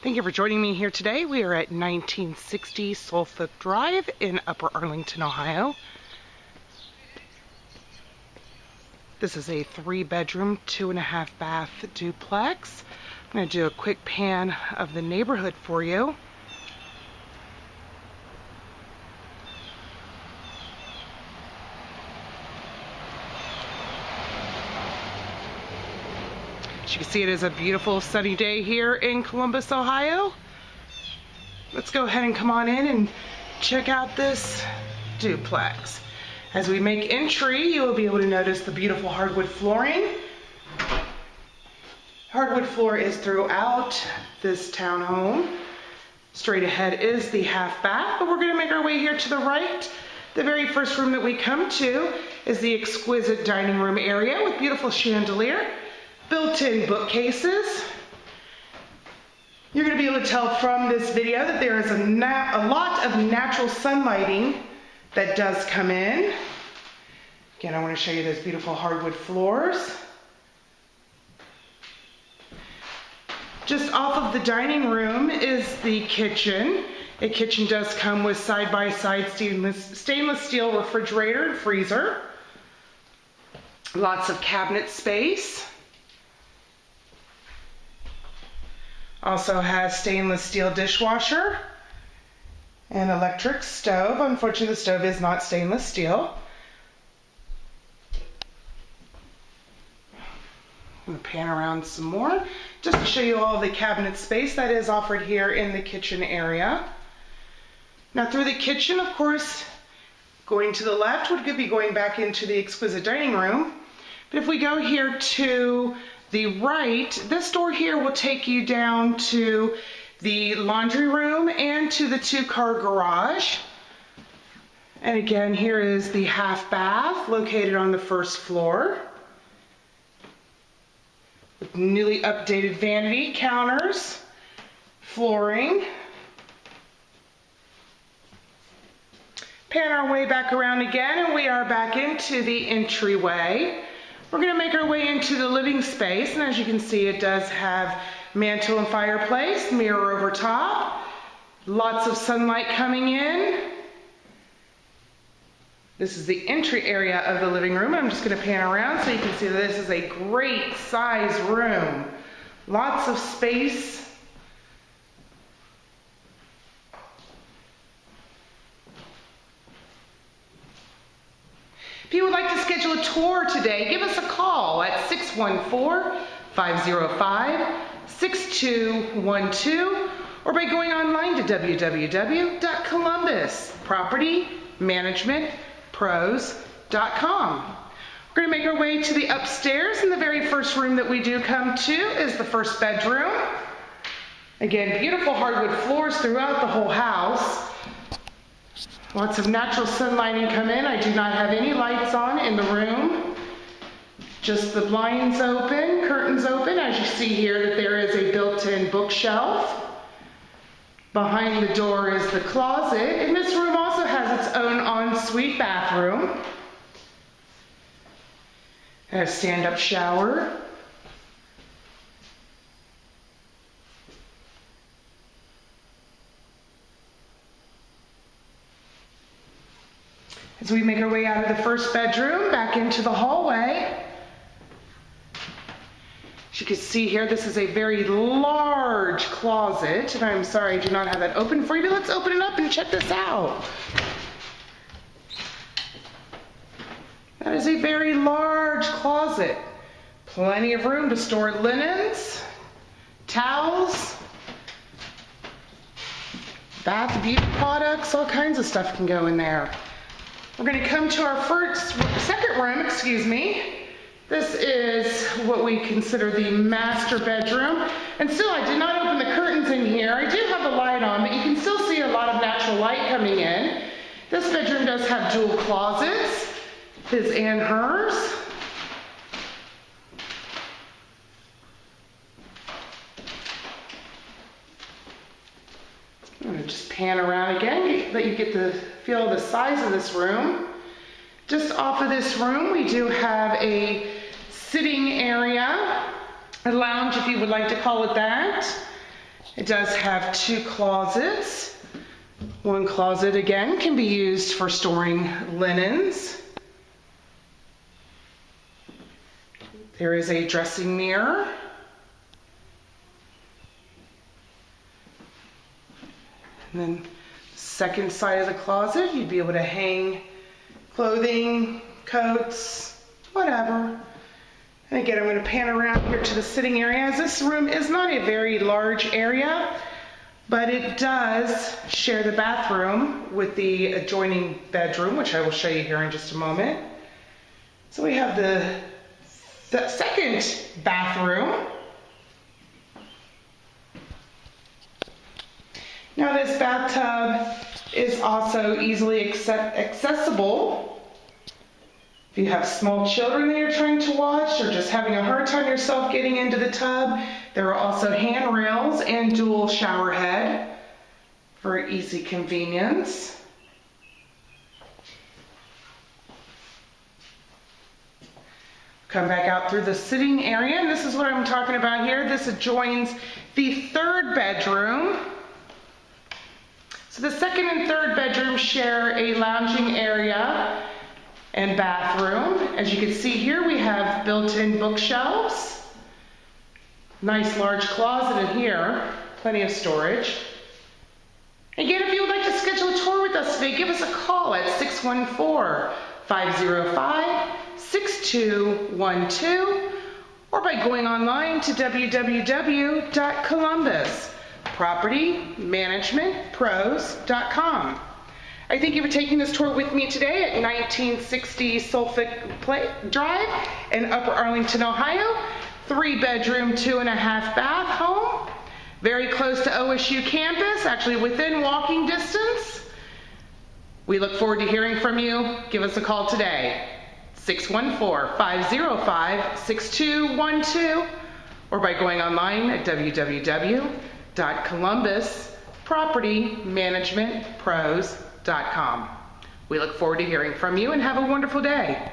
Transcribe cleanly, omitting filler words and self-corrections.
Thank you for joining me here today. We are at 1960 Suffolk Drive in Upper Arlington, Ohio. This is a 3-bedroom, 2.5 bath duplex. I'm going to do a quick pan of the neighborhood for you. As you can see, it is a beautiful sunny day here in Columbus, Ohio. Let's go ahead and come on in and check out this duplex. As we make entry, you will be able to notice the beautiful hardwood flooring. Hardwood floor is throughout this townhome. Straight ahead is the half bath, but we're going to make our way here to the right. The very first room that we come to is the exquisite dining room area with beautiful chandelier, built-in bookcases. You're going to be able to tell from this video that there is a lot of natural sunlighting that does come in. Again, I want to show you those beautiful hardwood floors. Just off of the dining room is the kitchen. A kitchen does come with side-by-side stainless steel refrigerator and freezer. Lots of cabinet space. Also has stainless steel dishwasher and electric stove. Unfortunately, the stove is not stainless steel. I'm going to pan around some more just to show you all the cabinet space that is offered here in the kitchen area. Now through the kitchen, of course, going to the left would be going back into the exquisite dining room. But if we go here to the right, this door here will take you down to the laundry room and to the 2-car garage. And again, here is the half bath located on the first floor with newly updated vanity counters, flooring. Pan our way back around again and we are back into the entryway. We're going to make our way into the living space, and as you can see, it does have mantle and fireplace, mirror over top, lots of sunlight coming in. This is the entry area of the living room. I'm just going to pan around so you can see that this is a great size room. Lots of space. If you would like to schedule a tour today, give us a call at 614-505-6212 or by going online to www.columbuspropertymanagementpros.com. We're going to make our way to the upstairs, and the very first room that we do come to is the first bedroom. Again, beautiful hardwood floors throughout the whole house. Lots of natural sunlighting come in. I do not have any lights on in the room. Just the blinds open, curtains open. As you see here, that there is a built-in bookshelf. Behind the door is the closet, and this room also has its own ensuite bathroom. A stand-up shower. As we make our way out of the first bedroom, back into the hallway. As you can see here, this is a very large closet, and I'm sorry I do not have that open for you, but let's open it up and check this out. That is a very large closet. Plenty of room to store linens, towels, bath beauty products, all kinds of stuff can go in there. We're going to come to our second room, This is what we consider the master bedroom. And still, I did not open the curtains in here. I do have the light on, but you can still see a lot of natural light coming in. This bedroom does have dual closets, his and hers. I'm going to just pan around again, let you get the feel of the size of this room. Just off of this room, we do have a sitting area, a lounge if you would like to call it that. It does have 2 closets. One closet, again, can be used for storing linens. There is a dressing mirror. And then second side of the closet, you'd be able to hang clothing, coats, whatever. And again, I'm going to pan around here to the sitting area, as this room is not a very large area, but it does share the bathroom with the adjoining bedroom, which I will show you here in just a moment. So we have the second bathroom. Now this bathtub is also easily accessible. If you have small children that you're trying to watch or just having a hard time yourself getting into the tub, there are also handrails and dual shower head for easy convenience. Come back out through the sitting area, and this is what I'm talking about here. This adjoins the third bedroom. So the second and third bedrooms share a lounging area and bathroom. As you can see here, we have built-in bookshelves. Nice large closet in here, plenty of storage. Again, if you would like to schedule a tour with us today, give us a call at 614-505-6212 or by going online to www.columbuspropertymanagementpros.com. I thank you for taking this tour with me today at 1960 Suffolk Drive in Upper Arlington, Ohio. 3-bedroom, 2.5-bath home. Very close to OSU campus, actually within walking distance. We look forward to hearing from you. Give us a call today, 614-505-6212, or by going online at www.columbuspropertymanagementpros.com. We look forward to hearing from you and have a wonderful day.